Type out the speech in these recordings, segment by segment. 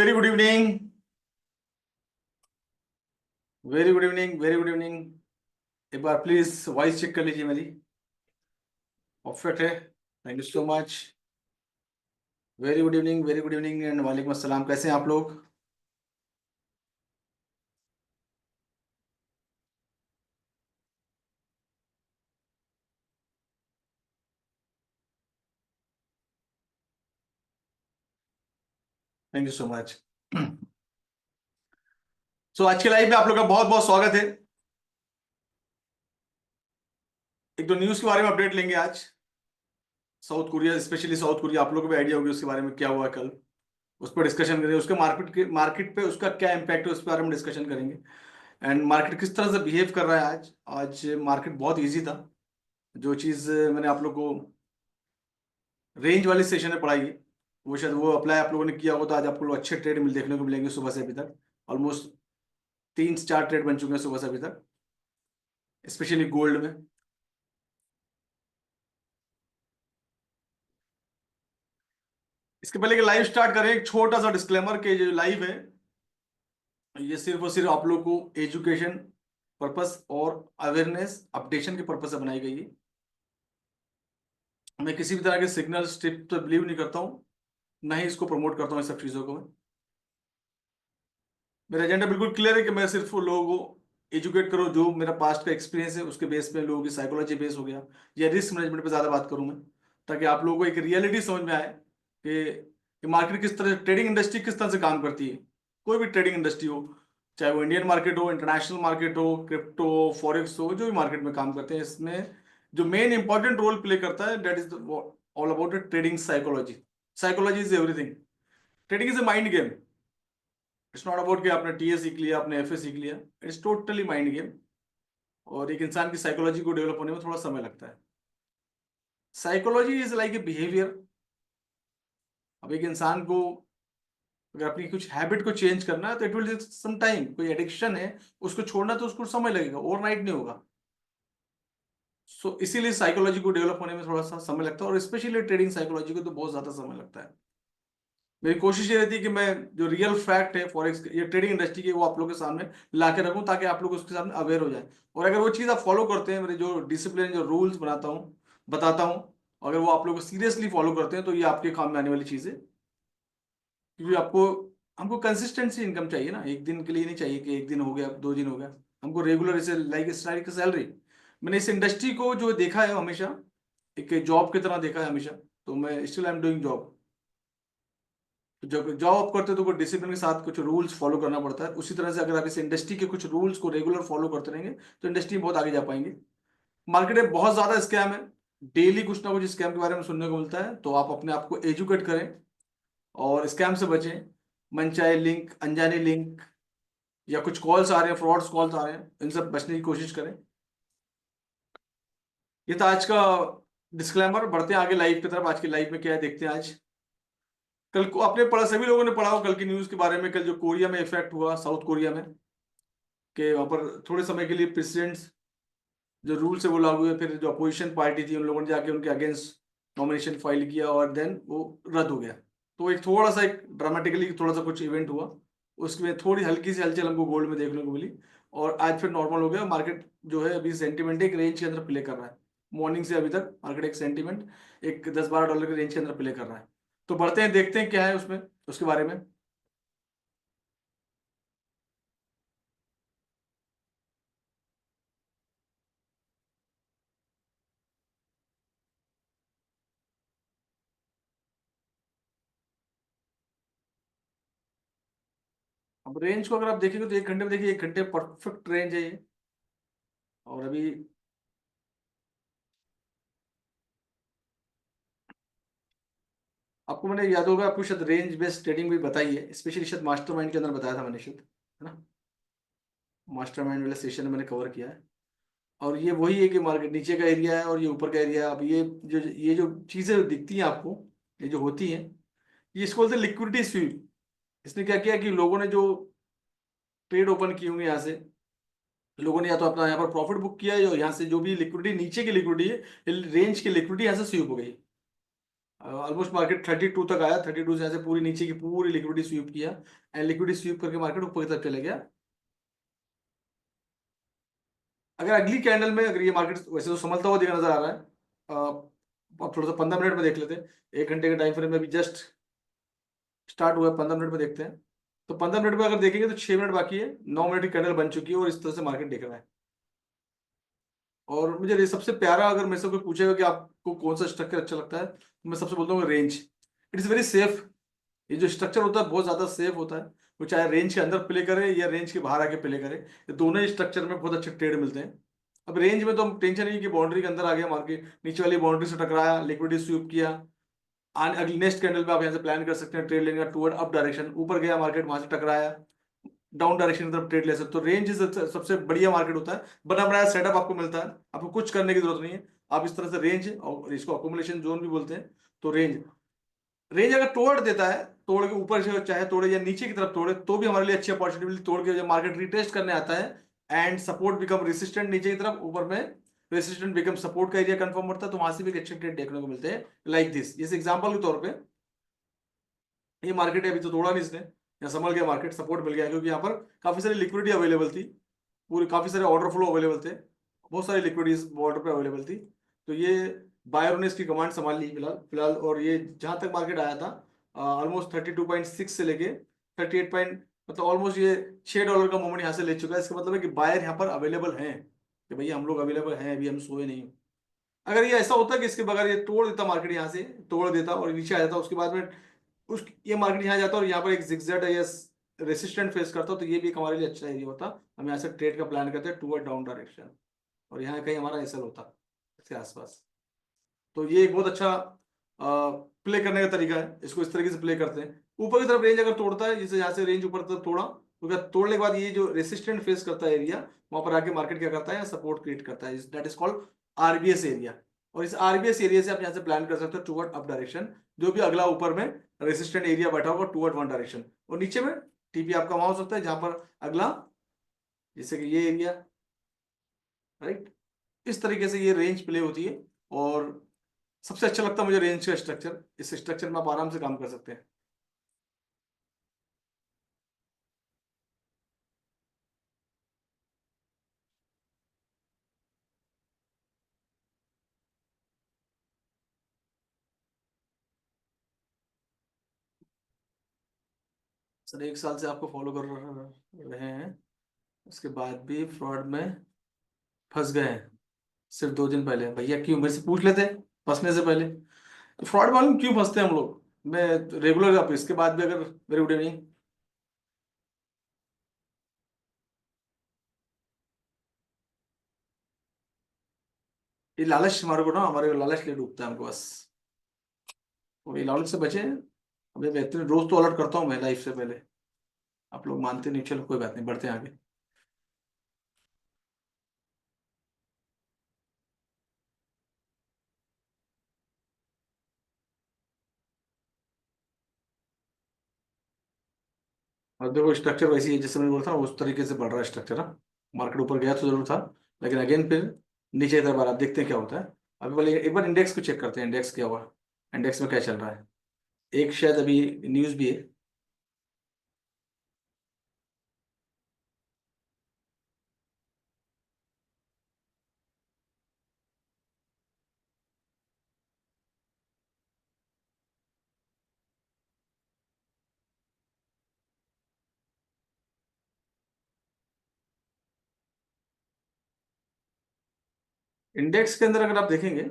Very good evening. Very good evening, very good evening. एक बार please voice check कर लीजिए मेरी। परफेक्ट है। Thank you so much. Very good evening, very good evening and वालेकुम अस्सलाम। कैसे हैं आप लोग? Thank you so much. So आज के लाइव में आप लोग का बहुत बहुत स्वागत है। एक दो न्यूज के बारे में अपडेट लेंगे आज। South Korea, specially south Korea, आप लोगों को भी आइडिया होगी उसके बारे में क्या हुआ कल। उस पर डिस्कशन करेंगे। उसके मार्केट पे उसका क्या इम्पैक्ट है उस पर हम डिस्कशन करेंगे। एंड मार्केट किस तरह से बिहेव कर रहा है आज। आज मार्केट बहुत ईजी था। जो चीज़ मैंने आप लोग को रेंज वाली सेशन में पढ़ाई है, वो शायद वो अप्लाई आप लोगों ने किया हो तो आज आपको अच्छे ट्रेड देखने को मिलेंगे। सुबह से अभी तक ऑलमोस्ट 3 4 ट्रेड बन चुके हैं सुबह से अभी तक, स्पेशली गोल्ड में। इसके पहले कि लाइव स्टार्ट करें, एक छोटा सा डिस्क्लेमर के जो लाइव है ये सिर्फ और सिर्फ आप लोग को एजुकेशन पर्पस और अवेयरनेस अपडेशन के पर्पस से बनाई गई है। मैं किसी भी तरह के सिग्नल स्टिप तो बिलीव नहीं करता हूँ, ना ही इसको प्रमोट करता हूँ। इस सब चीज़ों को मेरा एजेंडा बिल्कुल क्लियर है कि मैं सिर्फ लोगों को एजुकेट करूँ। जो मेरा पास्ट का एक्सपीरियंस है उसके बेस पे, लोगों की साइकोलॉजी बेस हो गया या रिस्क मैनेजमेंट पे ज़्यादा बात करूँ मैं, ताकि आप लोगों को एक रियलिटी समझ में आए कि मार्केट किस तरह, ट्रेडिंग इंडस्ट्री किस तरह से काम करती है। कोई भी ट्रेडिंग इंडस्ट्री हो, चाहे वो इंडियन मार्केट हो, इंटरनेशनल मार्केट हो, क्रिप्टो, फॉरेक्स हो, जो भी मार्केट में काम करते हैं, इसमें जो मेन इंपॉर्टेंट रोल प्ले करता है that is all about trading psychology. Psychology is everything. Trading is a mind game. It's not about कि आपने टीए सीख लिया, आपने एफए सीख लिया। It's totally mind game. और एक इंसान की साइकोलॉजी को डेवलप होने में थोड़ा समय लगता है। Psychology is like a behaviour. अब एक इंसान को अगर अपनी कुछ हैबिट को चेंज करना है तो it will take some time. कोई एडिक्शन है, उसको छोड़ना तो उसको समय लगेगा, ओवरनाइट नहीं होगा। सो इसीलिए साइकोलॉजी को डेवलप होने में थोड़ा सा समय लगता है, और स्पेशली ट्रेडिंग साइकोलॉजी को तो बहुत ज्यादा समय लगता है। मेरी कोशिश ये रहती है कि मैं जो रियल फैक्ट है फॉरेक्स ये ट्रेडिंग इंडस्ट्री की, वो आप लोग के सामने ला के रखूं, ताकि आप लोग उसके सामने अवेयर हो जाए। और अगर वो चीज़ आप फॉलो करते हैं, मेरे जो डिसिप्लिन, जो रूल्स बनाता हूँ, बताता हूँ, अगर वो आप लोग सीरियसली फॉलो करते हैं तो ये आपके काम में आने वाली चीज़ है। क्योंकि आपको हमको कंसिस्टेंसी इनकम चाहिए ना। एक दिन के लिए नहीं चाहिए कि एक दिन हो गया, 2 दिन हो गया। हमको रेगुलर इसे लाइक स्टाइल सैलरी। मैंने इस इंडस्ट्री को जो देखा है हमेशा एक जॉब की तरह देखा है हमेशा। तो मैं still I am doing job. तो जब जॉब आप करते हो तो कुछ डिसिप्लिन के साथ कुछ रूल्स फॉलो करना पड़ता है। उसी तरह से अगर आप इस इंडस्ट्री के कुछ रूल्स को रेगुलर फॉलो करते रहेंगे तो इंडस्ट्री बहुत आगे जा पाएंगे। मार्केट में बहुत ज्यादा स्कैम है। डेली कुछ ना कुछ स्कैम के बारे में सुनने को मिलता है, तो आप अपने आप को एजुकेट करें और स्कैम से बचें। मनचाहे लिंक, अनजाने लिंक, या कुछ कॉल्स आ रहे हैं, फ्रॉड्स कॉल्स आ रहे हैं, इन सब बचने की कोशिश करें। ये था आज का डिस्क्लेमर। बढ़ते हैं आगे लाइव की तरफ। आज की लाइव में क्या है देखते हैं आज। कल को आपने पढ़ा, सभी लोगों ने पढ़ा हो कल की न्यूज के बारे में। कल जो कोरिया में इफेक्ट हुआ, साउथ कोरिया में, कि वहां पर थोड़े समय के लिए प्रेसिडेंट्स जो रूल्स है वो लागू हुए। फिर जो अपोजिशन पार्टी थी उन लोगों ने जाके उनके अगेंस्ट नॉमिनेशन फाइल किया और देन वो रद्द हो गया। तो एक थोड़ा सा, एक ड्रामेटिकली थोड़ा सा कुछ इवेंट हुआ, उसमें थोड़ी हल्की सी हलचल हमको गोल्ड में देखने को मिली। और आज फिर नॉर्मल हो गया। मार्केट जो है अभी सेंटीमेंट एक रेंज के अंदर प्ले कर रहा है। मॉर्निंग से अभी तक मार्केट एक सेंटीमेंट एक $10 12 के रेंज के अंदर प्ले कर रहा है। तो बढ़ते हैं, देखते हैं क्या है उसमें, उसके बारे में। अब रेंज को अगर आप देखेंगे तो 1 घंटे में देखिए, 1 घंटे परफेक्ट रेंज है ये। और अभी आपको मैंने याद होगा, आपको शायद रेंज बेस्ड ट्रेडिंग भी बताई है, स्पेशली शायद मास्टरमाइंड के अंदर बताया था मैंने शायद, है ना। मास्टरमाइंड वाले सेशन में मैंने कवर किया है। और ये वही है कि मार्केट नीचे का एरिया है और ये ऊपर का एरिया है। अब ये जो चीजें दिखती हैं आपको, ये जो होती हैं, ये इसको बोलते हैं लिक्विडिटी स्वीप। इसने क्या किया कि लोगों ने जो ट्रेड ओपन किए होंगे यहाँ से, लोगों ने या तो अपना यहाँ पर प्रॉफिट बुक किया है, या यहाँ से जो भी लिक्विडिटी, नीचे की लिक्विडिटी है, रेंज की लिक्विडिटी यहाँ से स्वीप हो गई। ऑलमोस्ट मार्केट 32 तक आया, 32 से यहाँ से पूरी नीचे की पूरी लिक्विडिटी स्वीप किया, एंड लिक्विडिटी स्वीप करके मार्केट ऊपर की तरफ चले गया। अगर अगली कैंडल में अगर ये मार्केट वैसे तो संभलता हुआ दिखा नजर आ रहा है, अब थोड़ा सा 15 मिनट में देख लेते हैं, 1 घंटे के टाइम फ्रेम में भी जस्ट स्टार्ट हुआ है, 15 मिनट में देखते हैं। तो 15 मिनट में अगर देखेंगे तो 6 मिनट बाकी है, 9 मिनट की कैंडल बन चुकी है और इस तरह से मार्केट दिख रहा है। और मुझे ये सबसे प्यारा, अगर मेरे से कोई पूछेगा कि आपको कौन सा स्ट्रक्चर अच्छा लगता है, तो मैं सबसे बोलता हूँ range. It is very safe. ये जो स्ट्रक्चर होता है बहुत ज़्यादा सेफ होता है, वो चाहे रेंज के अंदर प्ले करे या रेंज के बाहर आके प्ले करे, ये दोनों ही स्ट्रक्चर में बहुत अच्छे ट्रेड मिलते हैं। अब रेंज में तो हम टेंशन नहीं कि बाउंड्री के अंदर आ गया मार्केट, नीचे वाली बाउंड्री से टकराया, लिक्विडिटी स्वीप किया, अगली नेक्स्ट कैंडल पे आप यहाँ से प्लान कर सकते हैं ट्रेड लेने का टूवर्ड अप डायरेक्शन, ऊपर गया मार्केट वहां से टकराया, डाउन डायरेक्शन की तरफ ट्रेड ले सकते हो। तो रेंज सबसे बढ़िया मार्केट होता है, बना बनाया सेटअप आपको मिलता है, आपको कुछ करने की जरूरत नहीं है। आप इस तरह से रेंज, और इसको अकोमुलेशन जोन भी बोलते हैं। तो रेंज रेंज अगर तोड़ देता है, तोड़ के ऊपर से चाहे तोड़े या नीचे की तरफ तोड़े, तो भी हमारे लिए अच्छी अपॉर्चुनिटी। तोड़ के जब मार्केट रिटेस्ट करने आता है एंड सपोर्ट बिकम रेसिस्टेंट नीचे की तरफ, ऊपर में रेसिस्टेंट बिकम सपोर्ट का एरिया कंफर्म होता है, तो वहां से भी एक अच्छे ट्रेड देखने को मिलते हैं लाइक दिस। जैसे एग्जांपल के तौर पे ये मार्केट है, अभी तो तोड़ा नहीं इसने, यहाँ संभल गया मार्केट, सपोर्ट मिल गया, क्योंकि यहाँ पर काफी सारी लिक्विडिटी अवेलेबल थी, पूरे काफी सारे ऑर्डर फ्लो अवेलेबल थे, बहुत सारी लिक्विडिटीज बॉर्डर पे अवेलेबल थी। तो ये बायर ने इसकी कमांड संभाल ली फिलहाल फिलहाल। और ये जहां तक मार्केट आया था ऑलमोस्ट 32.6 से लेके 38 पॉइंट, मतलब ऑलमोस्ट ये $6 का मूवमेंट यहाँ से ले चुका है। इसका मतलब है कि बायर यहाँ पर अवेलेबल हैं, कि भैया हम लोग अवेलेबल हैं, अभी हम सोए नहीं। अगर ये ऐसा होता कि इसके बगैर ये तोड़ देता मार्केट, यहाँ से तोड़ देता और नीचे आ जाता, उसके बाद में उस ये मार्केट यहाँ जाता और यहाँ पर एक जिगजैग या रेसिस्टेंट फेस करता, तो ये भी एक हमारे लिए अच्छा एरिया होता। हम यहाँ से ट्रेड का प्लान करते हैं टूवर्ड डाउन डायरेक्शन, और यहाँ कहीं हमारा एसएल होता इसके आसपास। तो ये एक बहुत अच्छा प्ले करने का तरीका है, इसको इस तरीके से प्ले करते हैं। ऊपर की तरफ रेंज अगर तोड़ता है, जैसे यहाँ से रेंज ऊपर तरफ तोड़ा, तो क्या तोड़ने के बाद ये जो रेसिस्टेंट फेस करता है एरिया, वहां पर आके मार्केट क्या करता है, सपोर्ट क्रिएट करता है, that is called RBS area. और इस आरबीएस एरिया से आप यहाँ से प्लान कर सकते हो टूवर्ड अप डायरेक्शन, जो भी अगला ऊपर में रेसिस्टेंट एरिया बैठा होगा टूवर्ड वन डायरेक्शन, और नीचे में टीपी आपका वहां हो सकता है जहां पर अगला, जैसे कि ये एरिया, राइट। इस तरीके से ये रेंज प्ले होती है, और सबसे अच्छा लगता है मुझे रेंज का स्ट्रक्चर। इस स्ट्रक्चर में आप आराम से काम कर सकते हैं। सर 1 साल से आपको फॉलो कर रहे हैं, उसके बाद भी फ्रॉड में फंस गए हैं सिर्फ 2 दिन पहले। भैया क्यों, मेरे से पूछ लेते फंसने से पहले। तो फ्रॉड मालूम क्यों फंसते हैं हम लोग, मैं रेगुलर, आप इसके बाद भी अगर वेरी गुड इवनिंग। ये लालच हमारे को ना, हमारे को लालच ले डूबता है हमको बस, तो ये लालच से बचे। अभी बेहतरीन रोज तो अलर्ट करता हूँ मैं लाइफ से पहले, आप लोग मानते नहीं, चलो कोई बात नहीं, बढ़ते हैं आगे। और देखो स्ट्रक्चर वैसी है जैसे मैंने बोला था, उस तरीके से बढ़ रहा है स्ट्रक्चर। मार्केट ऊपर गया तो जरूर था, लेकिन अगेन फिर नीचे की तरफ आ रहा है। अब देखते हैं क्या होता है। अभी पहले एक बार इंडेक्स को चेक करते हैं, इंडेक्स क्या हुआ, इंडेक्स में क्या चल रहा है। एक शायद अभी न्यूज भी है। इंडेक्स के अंदर अगर आप देखेंगे,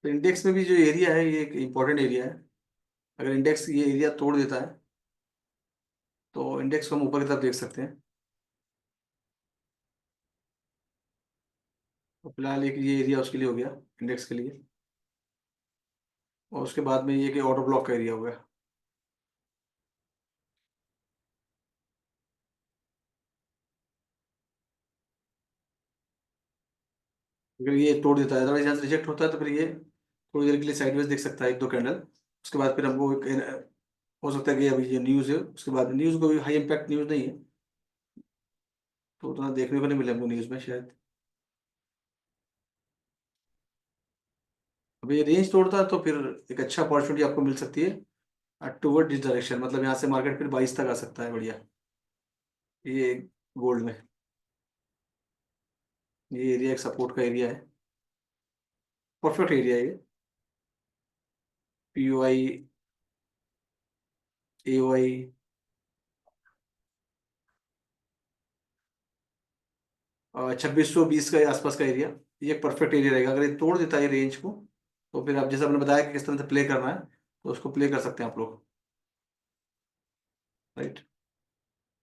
तो इंडेक्स में भी जो एरिया है ये एक इंपॉर्टेंट एरिया है। अगर इंडेक्स ये एरिया तोड़ देता है, तो इंडेक्स को हम ऊपर की तरफ देख सकते हैं। तो फिलहाल एक ये एरिया उसके लिए हो गया, इंडेक्स के लिए। और उसके बाद में ये कि ऑर्डर ब्लॉक का एरिया हो गया। अगर ये तोड़ देता है, अदरवाइज यहाँ से रिजेक्ट होता है, तो फिर ये थोड़ी देर के लिए साइडवेज देख सकता है, 1-2 कैंडल। उसके बाद फिर हमको हो सकता है कि अभी ये न्यूज़ है, उसके बाद न्यूज़ को भी हाई इम्पैक्ट न्यूज़ नहीं है, तो उतना देखने को नहीं मिला हमको न्यूज़ में शायद। अब ये रेंज तोड़ता है तो फिर एक अच्छा अपॉर्चुनिटी आपको मिल सकती है टुवर्ड दिस डायरेक्शन, मतलब यहाँ से मार्केट फिर 22 तक आ सकता है, बढ़िया। ये गोल्ड में ये एरिया एक सपोर्ट का एरिया है, परफेक्ट एरिया है ये। POI, AOI, 2620 का आसपास का एरिया, ये एक परफेक्ट एरिया रहेगा। अगर ये तोड़ देता है रेंज को, तो फिर आप जैसे आपने बताया कि किस तरह से प्ले करना है, तो उसको प्ले कर सकते हैं आप लोग, राइट।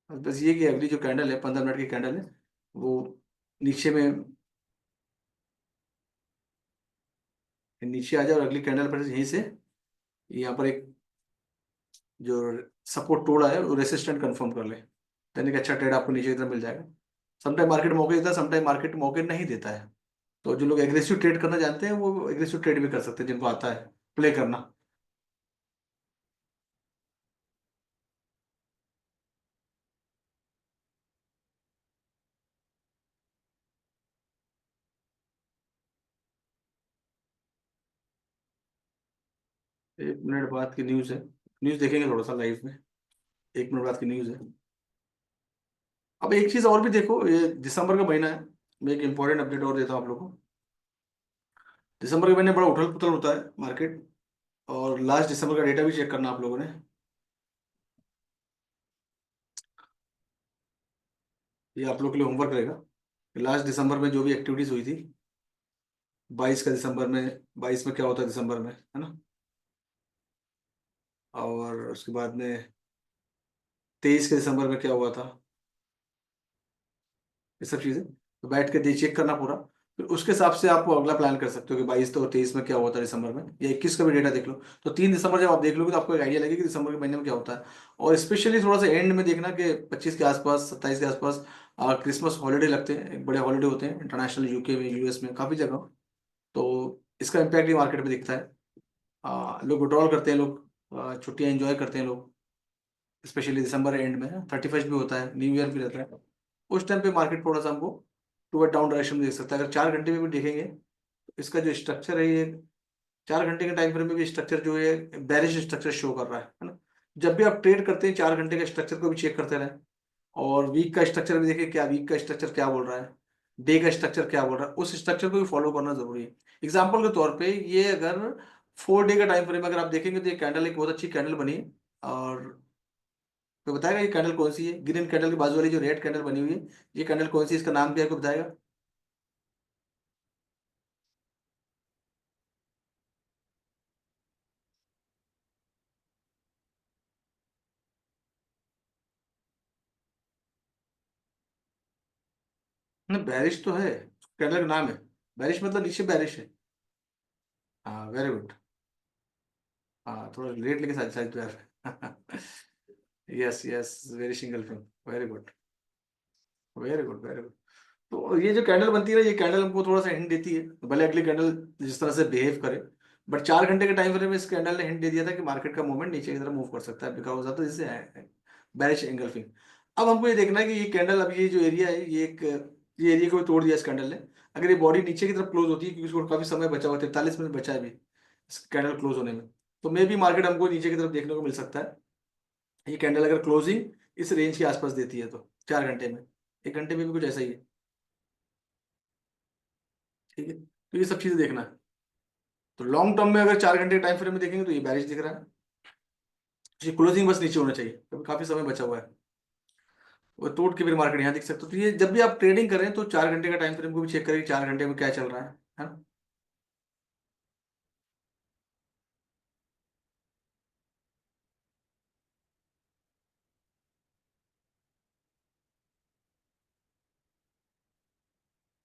बस ये कि अगली जो कैंडल है 15 मिनट की कैंडल है, वो नीचे में नीचे आ जाए और अगली कैंडल पर यहीं से यहाँ पर एक जो सपोर्ट तोड़ा है वो रेसिस्टेंट कंफर्म कर ले, देन एक अच्छा ट्रेड आपको नीचे की तरफ मिल जाएगा। समटाइम मार्केट मौके देता है, समटाइम मार्केट मौके नहीं देता है। तो जो लोग एग्रेसिव ट्रेड करना जानते हैं वो एग्रेसिव ट्रेड भी कर सकते हैं, जिनको आता है प्ले करना। 1 मिनट बाद की न्यूज़ है, न्यूज़ देखेंगे थोड़ा सा लाइव में। 1 मिनट बाद की न्यूज़ है। अब एक चीज़ और भी देखो, ये दिसंबर का महीना है, मैं एक इंपॉर्टेंट अपडेट और देता हूँ आप लोगों को। दिसंबर के महीने बड़ा उथल पुथल होता है मार्केट, और लास्ट दिसंबर का डेटा भी चेक करना आप लोगों ने। ये आप लोग के लिए होमवर्क रहेगा। लास्ट दिसंबर में जो भी एक्टिविटीज हुई थी, 22 का दिसंबर में, 22 में क्या होता है दिसंबर में, है ना। और उसके बाद में 23 के दिसंबर में क्या हुआ था, ये सब चीज़ें तो बैठ के चेक करना पूरा। फिर उसके हिसाब से आप अगला प्लान कर सकते हो कि 22 तो 23 में क्या हुआ था दिसंबर में, या 21 का भी डेटा देख लो। तो 3 दिसंबर जब आप देख लोगे तो आपको एक आइडिया लगेगा कि दिसंबर के महीने में क्या होता है। और स्पेशली थोड़ा सा एंड में देखना कि 25 के आसपास, 27 के आसपास क्रिसमस हॉलीडे लगते हैं, एक बड़े हॉलीडे होते हैं इंटरनेशनल, यूके में, US में, काफ़ी जगह। तो इसका इम्पैक्ट भी मार्केट में दिखता है। लोग विड्रॉल करते हैं, लोग छुट्टियां एंजॉय करते हैं लोग, स्पेशली दिसंबर एंड में। 31st भी होता है, न्यू ईयर भी रहता है। उस टाइम पे मार्केट थोड़ा सा हमको टूवर्ड डाउन डायरेक्शन में देख सकता है। अगर 4 घंटे में भी देखेंगे तो इसका जो स्ट्रक्चर है, ये 4 घंटे के टाइम फ्रेम में भी स्ट्रक्चर जो है बेरिश स्ट्रक्चर शो कर रहा है ना। जब भी आप ट्रेड करते हैं 4 घंटे के स्ट्रक्चर को भी चेक करते रहें, और वीक का स्ट्रक्चर भी देखिए, क्या वीक का स्ट्रक्चर क्या बोल रहा है, डे का स्ट्रक्चर क्या बोल रहा है, उस स्ट्रक्चर को भी फॉलो करना जरूरी है। एग्जाम्पल के तौर पे ये अगर 4 डे का टाइम फ्रेम अगर आप देखेंगे तो ये कैंडल एक बहुत अच्छी कैंडल बनी है। और तो बताएगा ये कैंडल कौन सी है, ग्रीन कैंडल के बाजू वाली जो रेड कैंडल बनी हुई है, ये कैंडल कौन सी है, इसका नाम क्या है, को बताएगा। ना बैरिश तो है, कैंडल का नाम है बैरिश, मतलब नीचे बैरिश है। हाँ, वेरी गुड। हाँ, थोड़ा लेट लेके साथ साथ यार। Yes yes, very single thing, very good, very good, very good. तो ये जो कैंडल बनती है ना, ये कैंडल हमको थोड़ा सा हिंट देती है, भले अगली कैंडल जिस तरह से बिहेव करे। बट 4 घंटे के टाइम फ्रेम में इस कैंडल ने हिंट दे दिया था कि मार्केट का मूवमेंट नीचे की तरफ मूव कर सकता है, बिकॉज ऑफ दिस बैरिश एंगल्फिंग। अब हमको ये देखना है कि ये कैंडल, अब ये जो एरिया है, ये एरिया को भी तोड़ दिया इस कैंडल ने। अगर ये बॉडी नीचे की तरफ क्लोज होती है, क्योंकि उसको काफी समय बचा हुआ है, 43 मिनट बचा है अभी इस कैंडल क्लोज होने में, तो मे भी मार्केट हमको नीचे की तरफ देखने को मिल सकता है। ये कैंडल अगर क्लोजिंग इस रेंज के आसपास देती है तो 4 घंटे में, 1 घंटे में भी कुछ ऐसा ही है, ठीक है। तो ये सब चीजें देखना है। तो लॉन्ग टर्म में अगर 4 घंटे के टाइम फ्रेम में देखेंगे तो ये बैरिश दिख रहा है, इसकी क्लोजिंग बस नीचे होना चाहिए, क्योंकि काफी समय बचा हुआ है। वो टूट के फिर मार्केट यहाँ दिख सकते हो। तो ये जब भी आप ट्रेडिंग करें तो 4 घंटे का टाइम फ्रेम को भी चेक करें, 4 घंटे में क्या चल रहा है ना।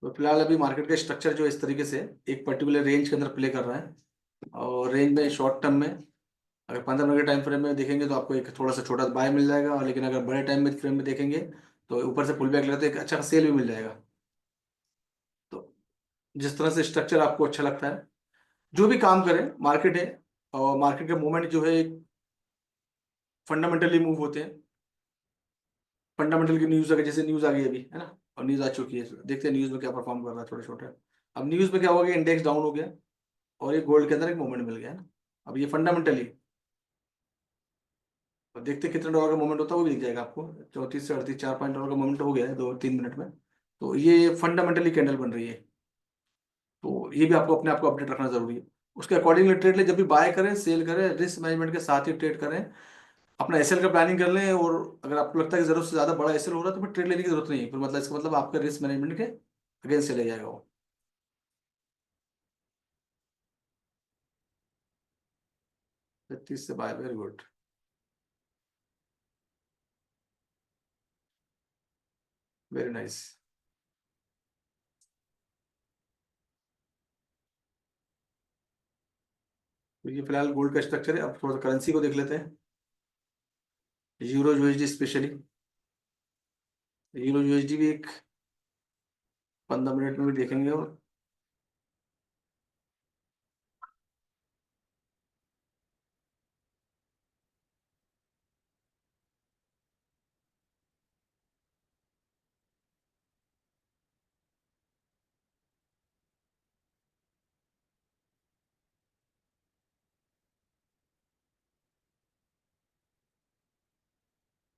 तो फिलहाल अभी मार्केट का स्ट्रक्चर जो इस तरीके से एक पर्टिकुलर रेंज के अंदर प्ले कर रहा है। और रेंज में शॉर्ट टर्म में अगर 15 मिनट के टाइम फ्रेम में देखेंगे तो आपको एक थोड़ा सा छोटा बाय मिल जाएगा, और लेकिन अगर बड़े टाइम में फ्रेम में देखेंगे तो ऊपर से पुल बैक लगता है, एक अच्छा सेल भी मिल जाएगा। तो जिस तरह से स्ट्रक्चर आपको अच्छा लगता है, जो भी काम करें, मार्केट है और मार्केट के मूवमेंट जो है फंडामेंटली मूव होते हैं। फंडामेंटल की न्यूज अगर जैसे न्यूज आ गई अभी, है ना, और न्यूज आ चुकी है, देखते हैं न्यूज में क्या परफॉर्म कर रहा है, छोटे छोटे। अब न्यूज में क्या हो गया, इंडेक्स डाउन हो गया, और ये गोल्ड के अंदर एक मूवमेंट मिल गया है ना। अब ये फंडामेंटली देखते कितने डॉलर का मूवमेंट होता है वो भी दिख जाएगा आपको। 34 से 38 4-5 डॉलर का मूवमेंट हो गया है 2-3 मिनट में। तो ये फंडामेंटली कैंडल बन रही है। तो ये भी आपको अपने आप को अपडेट रखना जरूरी है। उसके अकॉर्डिंगली ट्रेड ले, जब भी बाय करें सेल करें रिस्क मैनेजमेंट के साथ ही ट्रेड करें। अपना एसएल का प्लानिंग कर लें, और अगर आपको लगता है कि जरूरत से ज्यादा बड़ा एसएल हो रहा है तो फिर ट्रेड लेने की जरूरत नहीं है। फिर मतलब इसका मतलब आपका रिस्क मैनेजमेंट के अगेंस्ट चले जाएगा वो। 30 से bye, very good. Very nice. तो ये फिलहाल गोल्ड का स्ट्रक्चर है। अब थोड़ा सा करेंसी को देख लेते हैं। Euro USD specially. Euro USD भी एक 15 मिनट में भी देखेंगे। और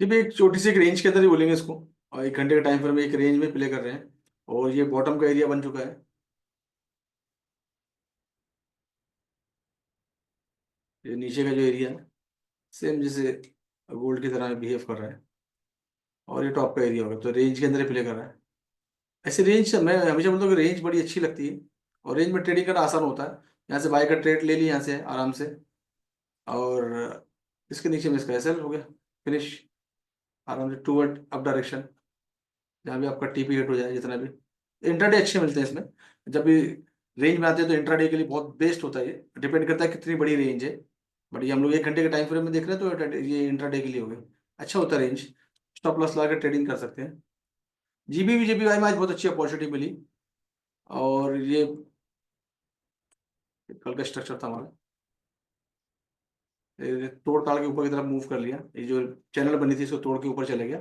ये भी एक छोटी सी एक रेंज के अंदर ही बोलेंगे इसको। और 1 घंटे का टाइम फ्रेम में एक रेंज में प्ले कर रहे हैं। और ये बॉटम का एरिया बन चुका है। ये नीचे का जो एरिया है सेम जैसे गोल्ड की तरह बिहेव कर रहा है। और ये टॉप का एरिया होगा, तो रेंज के अंदर ही प्ले कर रहा है। ऐसे रेंज मैं हमेशा बोलता हूँ कि रेंज बड़ी अच्छी लगती है। और रेंज में ट्रेडिंग करना आसान होता है। यहाँ से बाय का ट्रेड ले ली यहाँ से आराम से। और इसके नीचे में इसका एसएल हो गया, फिनिश। आराम से टूवर्ड अप डायरेक्शन, जहाँ भी आपका टीपी हिट हो जाए जितना भी। इंट्राडे अच्छे मिलते हैं इसमें। जब भी रेंज में आते हैं तो इंट्राडे के लिए बहुत बेस्ट होता है। ये डिपेंड करता है कितनी बड़ी रेंज है। बट ये हम लोग 1 घंटे के टाइम फ्रेम में देख रहे हैं तो ये इंट्राडे के लिए हो गया। अच्छा होता है रेंज। स्टॉप लॉस लगा के ट्रेडिंग कर सकते हैं। जीबीवाई में आज बहुत अच्छी अपॉर्चुनिटी मिली। और ये कल का स्ट्रक्चर था हमारा। ये तोड़ ताड़ के ऊपर की तरफ मूव कर लिया। ये जो चैनल बनी थी इसको तोड़ के ऊपर चले गया।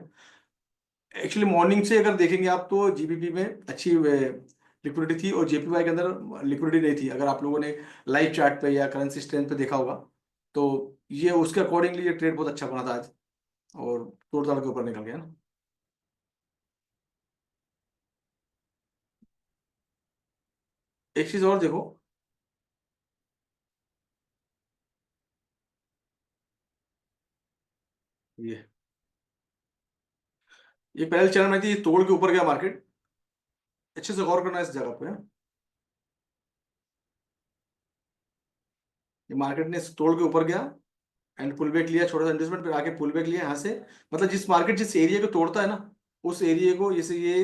एक्चुअली मॉर्निंग से अगर देखेंगे आप तो जीबीपी में अच्छी लिक्विडिटी थी और जेपीवाई के अंदर लिक्विडिटी नहीं थी। अगर आप लोगों ने लाइव चार्ट पे या करेंसी स्ट्रेंथ पे देखा होगा तो ये उसके अकॉर्डिंगली ये ट्रेड बहुत अच्छा बना था आज। और तोड़ ताड़ के ऊपर निकल गया ना। एक चीज और देखो। ये पहले चरण में थी, ये तोड़ के ऊपर गया मार्केट। अच्छे से गौर करना इस जगह पे। ये मार्केट ने तोड़ के ऊपर गया एंड पुल बैक लिया, छोटा सा इन्वेस्टमेंट फिर आके पुल बैक लिया यहाँ से। मतलब जिस मार्केट जिस एरिया को तोड़ता है ना उस एरिया को जैसे ये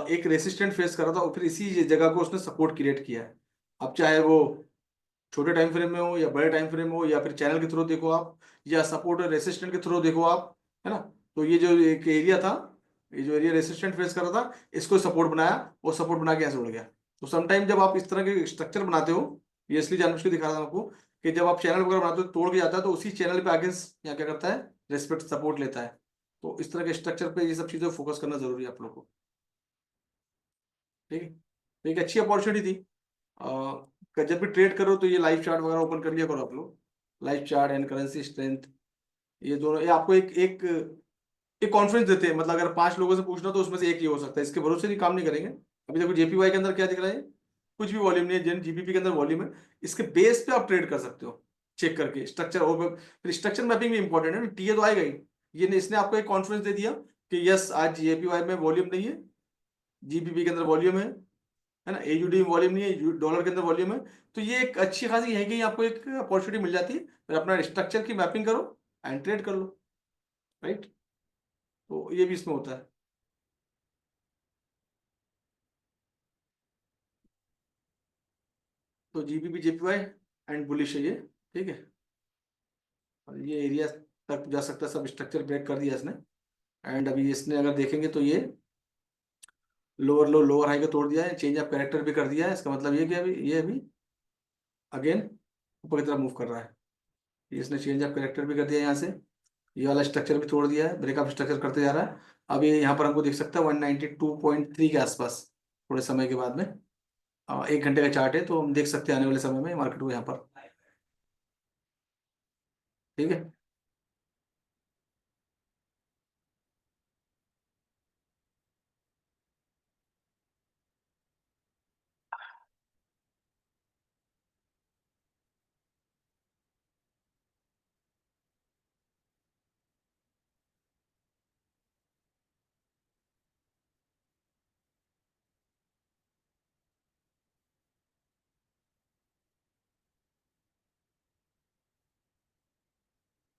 एक रेसिस्टेंट फेस कर रहा था और फिर इसी जगह को उसने सपोर्ट क्रिएट किया है। अब चाहे वो छोटे टाइम फ्रेम में हो या बड़े टाइम फ्रेम में हो या फिर चैनल के थ्रू देखो आप, या सपोर्ट और रेसिस्टेंट के थ्रू देखो आप, है ना। तो ये जो एक एरिया था, ये जो एरिया रेसिस्टेंट फेस कर रहा था इसको सपोर्ट बनाया और सपोर्ट बना के ऐसे उड़ गया। तो समटाइम जब आप इस तरह के स्ट्रक्चर बनाते हो, ये इसलिए जानबूझ के दिखा रहा था आपको कि जब आप चैनल वगैरह बनाते हो तोड़ के जाता है तो उसी चैनल पे आगे यहाँ क्या करता है, रेस्पेक्ट सपोर्ट लेता है। तो इस तरह के स्ट्रक्चर पे ये सब चीज़ें फोकस करना जरूरी है आप लोग को। ठीक है, तो एक अच्छी अपॉर्चुनिटी थी। जब भी ट्रेड करो तो ये लाइव चार्ट वगैरह ओपन कर लिया करो आप लोग। Live chart and currency strength, ये दोनों ये आपको एक एक एक कॉन्फिडेंस देते हैं। मतलब अगर 5 लोगों से पूछना तो उसमें से एक ही हो सकता है, इसके भरोसे नहीं काम नहीं करेंगे। अभी देखो जेपीवाई के अंदर क्या दिख रहा है, कुछ भी वॉल्यूम नहीं है। जिन जीबीपी के अंदर वॉल्यूम है, इसके बेस पे आप ट्रेड कर सकते हो चेक करके स्ट्रक्चर। और फिर स्ट्रक्चर मैपिंग भी इंपॉर्टेंट है। टीए तो आएगा ही। ये इसने आपको एक कॉन्फिडेंस दे दिया कि यस आज जेपीवाई में वॉल्यूम नहीं है, जीबीपी के अंदर वॉल्यूम है ना, एयूडी में वॉल्यूम नहीं है, डॉलर के अंदर वॉल्यूम है। तो ये एक अच्छी खासी है कि आपको एक अपॉर्चुनिटी मिल जाती है। फिर अपना स्ट्रक्चर की मैपिंग करो एंड ट्रेड कर लो। राइट, तो ये भी इसमें होता है। तो जीबीपी जेपीवाई एंड बुलिश है ये। ठीक है, और ये एरिया तक जा सकता है, सब स्ट्रक्चर ब्रेक कर दिया इसने। एंड अभी इसने अगर देखेंगे तो ये लोअर लो लोअर हाई को तोड़ दिया है, चेंज ऑफ कैरेक्टर भी कर दिया है। इसका मतलब ये कि अभी ये अभी अगेन ऊपर की तरफ मूव कर रहा है। ये इसने चेंज ऑफ कैरेक्टर भी कर दिया है यहाँ से। ये वाला स्ट्रक्चर भी तोड़ दिया है, ब्रेकअप स्ट्रक्चर करते जा रहा है। अब ये यहाँ पर हमको दिख सकता है 192.3 के आसपास थोड़े समय के बाद में। 1 घंटे का चार्ट है, तो हम देख सकते हैं आने वाले समय में मार्केट को यहाँ पर। ठीक है।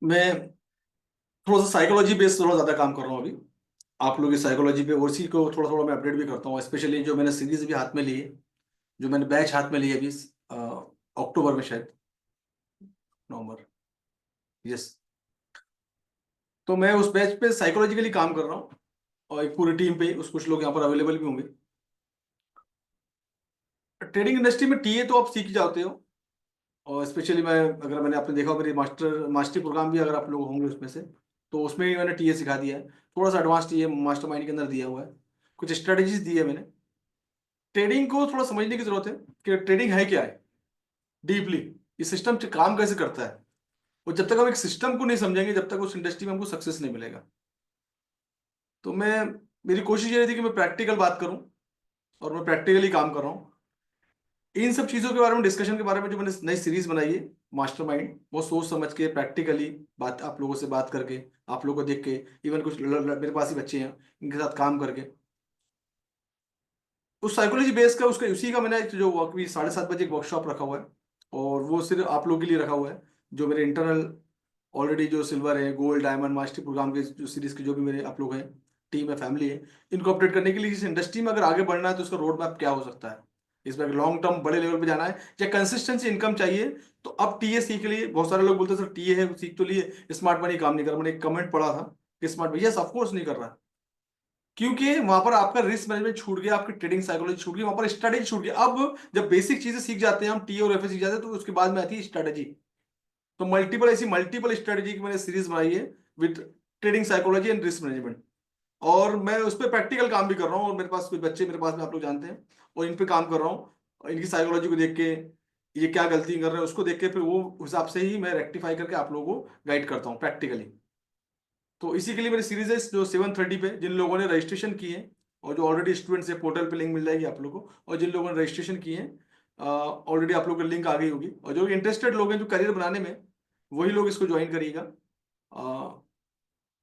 मैं थोड़ा सा साइकोलॉजी बेस्ड थोड़ा ज्यादा काम कर रहा हूँ अभी, आप लोगों की साइकोलॉजी पे, और उसी को थोड़ा थोड़ा मैं अपडेट भी करता हूँ, स्पेशली जो मैंने सीरीज भी हाथ में ली है, जो मैंने बैच हाथ में ली है अभी, अक्टूबर में शायद, नवंबर, यस। तो मैं उस बैच पे साइकोलॉजिकली काम कर रहा हूँ, और एक पूरी टीम पे, उस कुछ लोग यहाँ पर अवेलेबल भी होंगे। ट्रेडिंग इंडस्ट्री में टीए तो आप सीख ही जाते हो, और स्पेशली मैं, अगर मैंने आपने देखा हो मेरी मास्टर प्रोग्राम भी, अगर आप लोग होंगे उसमें से, तो उसमें भी मैंने टीए सिखा दिया है, थोड़ा सा एडवांस टीए मास्टर माइंड के अंदर दिया हुआ है, कुछ स्ट्रेटेजीज दी है मैंने। ट्रेडिंग को थोड़ा समझने की जरूरत है कि ट्रेडिंग है क्या है डीपली, ये सिस्टम काम कैसे करता है, और जब तक हम एक सिस्टम को नहीं समझेंगे, जब तक उस इंडस्ट्री में हमको सक्सेस नहीं मिलेगा। तो मैं, मेरी कोशिश ये थी कि मैं प्रैक्टिकल बात करूं, और मैं प्रैक्टिकली काम कर रहा हूँ। इन सब चीजों के बारे में, डिस्कशन के बारे में, जो मैंने नई सीरीज बनाई है मास्टरमाइंड, वो सोच समझ के प्रैक्टिकली बात, आप लोगों से बात करके, आप लोगों को देख के, इवन कुछ मेरे पास ही बच्चे हैं, इनके साथ काम करके, उस साइकोलॉजी बेस का, उसका उसी का मैंने जो अभी 7:30 बजे एक वर्कशॉप रखा हुआ है, और वो सिर्फ आप लोगों के लिए रखा हुआ है, जो मेरे इंटरनल ऑलरेडी जो सिल्वर है, गोल्ड, डायमंड, मास्टर प्रोग्राम के जो सीरीज के जो भी मेरे आप लोग हैं, टीम है, फैमिली है, इनको अपडेट करने के लिए, इस इंडस्ट्री में अगर आगे बढ़ना है तो उसका रोड मैप क्या हो सकता है, इसमें लॉन्ग टर्म बड़े लेवल पे जाना है या कंसिस्टेंसी इनकम चाहिए, तो अब टीए सीख लिए। बहुत सारे लोग बोलते हैं सर टीए है सीख तो लिए, स्मार्ट मनी काम नहीं कर रहा। मैंने एक कमेंट पढ़ा था कि स्मार्ट, यस ऑफ कोर्स नहीं कर रहा, क्योंकि वहां पर आपका रिस्क मैनेजमेंट छूट गया, आपकी ट्रेडिंग साइकोलॉजी छूट गई, वहां पर स्ट्रेटेजी छूट गई। अब जब बेसिक चीजें सीख जाते हैं हम, टी और एफ सीख जाते हैं, तो उसके बाद में आती है स्ट्रेटेजी। तो मल्टीपल, ऐसी मल्टीपल स्ट्रेटेजी की मैंने सीरीज बनाई है with trading psychology and risk management, और मैं उस पर प्रैक्टिकल काम भी कर रहा हूँ, और मेरे पास कुछ बच्चे मेरे पास में, आप लोग जानते हैं, और इन पे काम कर रहा हूँ, और इनकी साइकोलॉजी को देख के, ये क्या गलती कर रहे हैं उसको देख के, फिर वो हिसाब से ही मैं रेक्टिफाई करके आप लोगों को गाइड करता हूँ प्रैक्टिकली। तो इसी के लिए मेरी सीरीज है जो 7:30 पे, जिन लोगों ने रजिस्ट्रेशन किए हैं, और जो ऑलरेडी स्टूडेंट्स है, पोर्टल पे लिंक मिल जाएगी आप लोगों को, और जिन लोगों ने रजिस्ट्रेशन किए हैं ऑलरेडी आप लोगों को लिंक आ गई होगी, और जो इंटरेस्टेड लोग हैं जो करियर बनाने में, वही लोग इसको ज्वाइन करिएगा।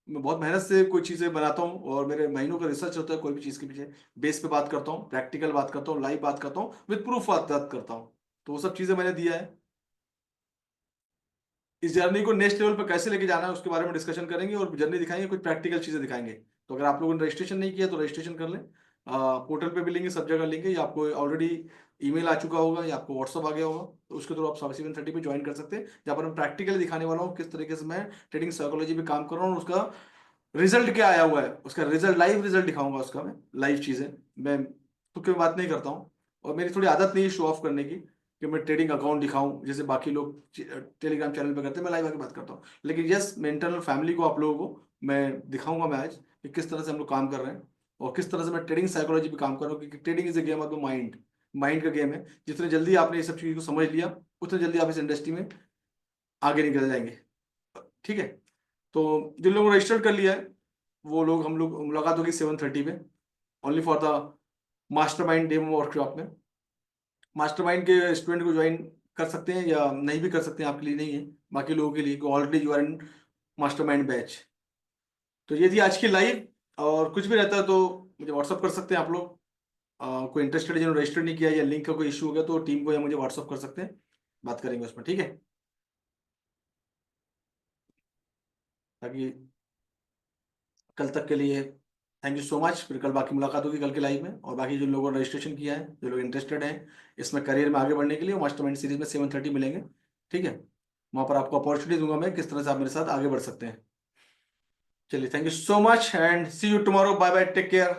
मैं बहुत मेहनत से कोई चीज़ें बनाता हूँ, और मेरे महीनों का रिसर्च होता है कोई भी चीज़ के पीछे, बेस पे बात करता हूँ, प्रैक्टिकल बात करता हूँ, लाइव बात करता हूँ, विद प्रूफ बात करता हूँ। तो वो सब चीज़ें मैंने दिया है। इस जर्नी को नेक्स्ट लेवल पर कैसे लेके जाना है उसके बारे में डिस्कशन करेंगे, और जर्नी दिखाएंगे, कुछ प्रैक्टिकल चीजें दिखाएंगे। तो अगर आप लोगों ने रजिस्ट्रेशन नहीं किया तो रजिस्ट्रेशन कर लें, पोर्टल पे भी लिंक है, सब जगह लिंक है, या आपको ऑलरेडी ईमेल आ चुका होगा, या आपको व्हाट्सअप आ गया होगा, तो उसके थ्रू आप 7:30 पे ज्वाइन कर सकते हैं, जहाँ पर मैं प्रैक्टिकली दिखाने वाला हूँ किस तरीके से मैं ट्रेडिंग साइकोलॉजी पे काम कर रहा हूँ, और उसका रिजल्ट क्या आया हुआ है, उसका रिजल्ट, लाइव रिजल्ट दिखाऊंगा उसका, मैं लाइव चीजें, मैं तो क्यों बात नहीं करता हूँ। और मेरी थोड़ी आदत नहीं है शो ऑफ करने की, कि मैं ट्रेडिंग अकाउंट दिखाऊं जैसे बाकी लोग टेलीग्राम चैनल पे करते हैं, मैं लाइव आके बात करता हूँ। लेकिन यस, मैं इंटरनल फैमिली को, आप लोगों को मैं दिखाऊंगा मैं आज, कि किस तरह से हम लोग काम कर रहे हैं, और किस तरह से मैं ट्रेडिंग साइकोलॉजी पे काम कर रहा हूँ, क्योंकि trading is a game of the mind, mind का गेम है। जितने जल्दी आपने ये सब चीज़ को समझ लिया, उतने जल्दी आप इस इंडस्ट्री में आगे निकल जाएंगे। ठीक है। तो जिन लोगों ने रजिस्टर कर लिया है, वो लोग, हम लोग मुलाकात होगी 7:30 पे, only for the mastermind demo workshop में। मास्टरमाइंड के स्टूडेंट को ज्वाइन कर सकते हैं, या नहीं भी कर सकते हैं, आपके लिए नहीं है, बाकी लोगों के लिए already you are in mastermind batch. तो ये थी आज की लाइव, और कुछ भी रहता है तो मुझे व्हाट्सअप कर सकते हैं आप लोग। कोई इंटरेस्टेड जिन्होंने रजिस्टर नहीं किया, या लिंक का कोई इशू हो गया, तो टीम को या मुझे व्हाट्सअप कर सकते हैं, बात करेंगे उसमें, ठीक है। ताकि कल तक के लिए थैंक यू सो मच। फिर कल बाकी मुलाकात होगी कल के लाइव में, और बाकी जो लोगों ने रजिस्ट्रेशन किया है, जो लोग इंटरेस्टेड हैं इसमें करियर में आगे बढ़ने के लिए, मास्टरमाइंड सीरीज में 7:30 मिलेंगे, ठीक है। वहाँ पर आपको अपॉर्चुनिटी दूंगा मैं, किस तरह से आप मेरे साथ आगे बढ़ सकते हैं। चलिए, thank you so much, and see you tomorrow, bye bye, take care.